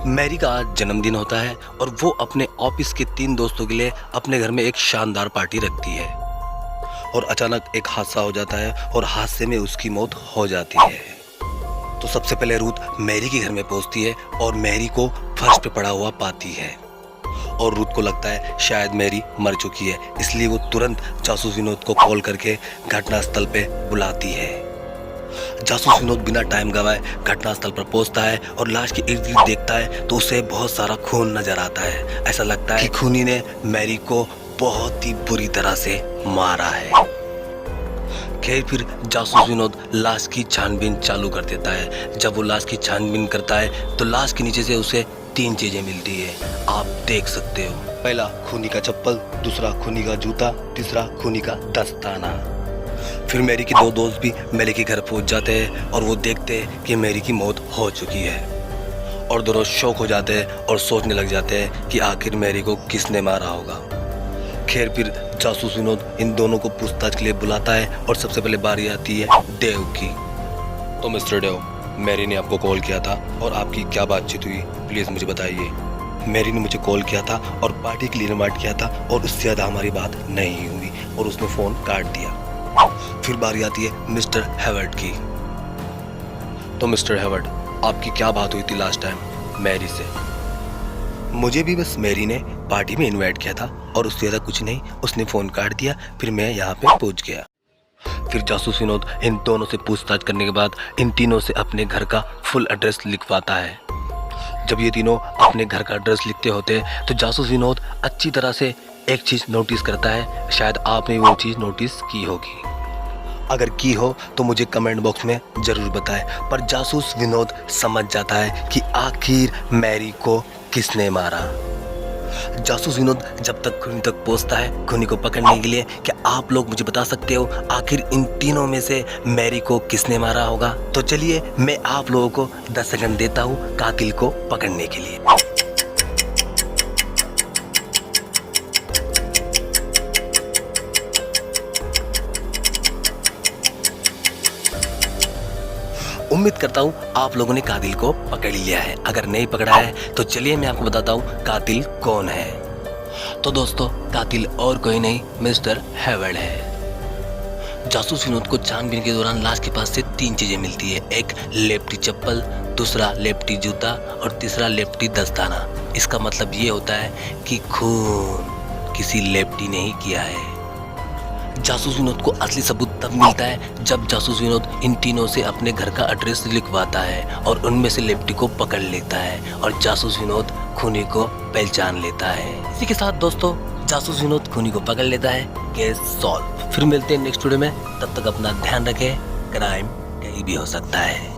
Mary का आज जन्मदिन होता है और वो अपने ऑफिस के 3 दोस्तों के लिए अपने घर में एक शानदार पार्टी रखती है और अचानक एक हादसा हो जाता है और हादसे में उसकी मौत हो जाती है। तो सबसे पहले रूथ मैरी के घर में पहुंचती है और मैरी को फर्श पे पड़ा हुआ पाती है और रूथ को लगता है शायद मैरी मर चुकी है, इसलिए वो तुरंत जासूस विनोद को कॉल करके घटनास्थल पे बुलाती है। जासूस विनोद बिना टाइम गवाए घटनास्थल पर पहुंचता है और लाश के इर्द गिर्द देखता है तो उसे बहुत सारा खून नजर आता है। ऐसा लगता है कि खूनी ने मैरी को बहुत ही बुरी तरह से मारा है। खैर फिर जासूस विनोद लाश की छानबीन चालू कर देता है। जब वो लाश की छानबीन करता है तो लाश के नीचे से उसे 3 चीजें मिलती है, आप देख सकते हो। पहला खूनी का चप्पल, दूसरा खूनी का जूता, तीसरा खूनी का दस्ताना। फिर मैरी के 2 दोस्त भी मैरी के घर पहुंच जाते हैं और वो देखते हैं कि मैरी की मौत हो चुकी है और दोनों शौक हो जाते हैं और सोचने लग जाते हैं कि आखिर मैरी को किसने मारा होगा। खैर फिर जासूस विनोद इन दोनों को पूछताछ के लिए बुलाता है और सबसे पहले बारी आती है डेव की। तो मिस्टर डेव, मैरी ने आपको कॉल किया था और आपकी क्या बातचीत हुई, प्लीज़ मुझे बताइए। मैरी ने मुझे कॉल किया था और पार्टी के लिए इनवाइट किया था और उससे ज़्यादा हमारी बात नहीं हुई और उसने फ़ोन काट दिया। फिर बारी आती है मिस्टर हेवर्ड की। तो मिस्टर हेवर्ड, आपकी क्या बात हुई थी लास्ट टाइम मैरी से? मुझे भी बस मैरी ने पार्टी में इनवाइट किया था और उससे ज़्यादा कुछ नहीं, उसने फ़ोन काट दिया, फिर मैं यहाँ पे पहुँच गया। फिर जासूस विनोद इन दोनों से पूछताछ करने के बाद इन तीनों से अपने घर का फुल एड्रेस लिखवाता है। जब ये तीनों अपने घर का एड्रेस लिखते होते तो जासूस विनोद अच्छी तरह से एक चीज़ नोटिस करता है, शायद आपने वो चीज़ नोटिस की होगी। अगर की हो तो मुझे कमेंट बॉक्स में ज़रूर बताएं। पर जासूस विनोद समझ जाता है कि आखिर मैरी को किसने मारा। जासूस विनोद जब तक खूनी तक पहुंचता है खूनी को पकड़ने के लिए, क्या आप लोग मुझे बता सकते हो आखिर इन तीनों में से मैरी को किसने मारा होगा? तो चलिए मैं आप लोगों को 10 सेकंड देता हूँ कातिल को पकड़ने के लिए। उम्मीद करता हूँ आप लोगों ने कातिल को पकड़ लिया है। अगर नहीं पकड़ा है तो चलिए मैं आपको बताता हूँ कातिल कौन है। तो दोस्तों, कातिल और कोई नहीं मिस्टर हेवर्ड है। जासूस विनोद को छानबीन के दौरान लाश के पास से 3 चीजें मिलती है, एक लेप्टी चप्पल, दूसरा लेप्टी जूता और तीसरा लेप्टी दस्ताना। इसका मतलब ये होता है कि खून किसी लेप्टी ने ही किया है। जासूस विनोद को असली सबूत तब मिलता है जब जासूस विनोद इन तीनों से अपने घर का एड्रेस लिखवाता है और उनमें से लेप्टी को पकड़ लेता है और जासूस विनोद खूनी को पहचान लेता है। इसी के साथ दोस्तों, जासूस विनोद खूनी को पकड़ लेता है, केस सॉल्व। फिर मिलते हैं नेक्स्ट वीडियो में, तब तक अपना ध्यान रखें, क्राइम कहीं भी हो सकता है।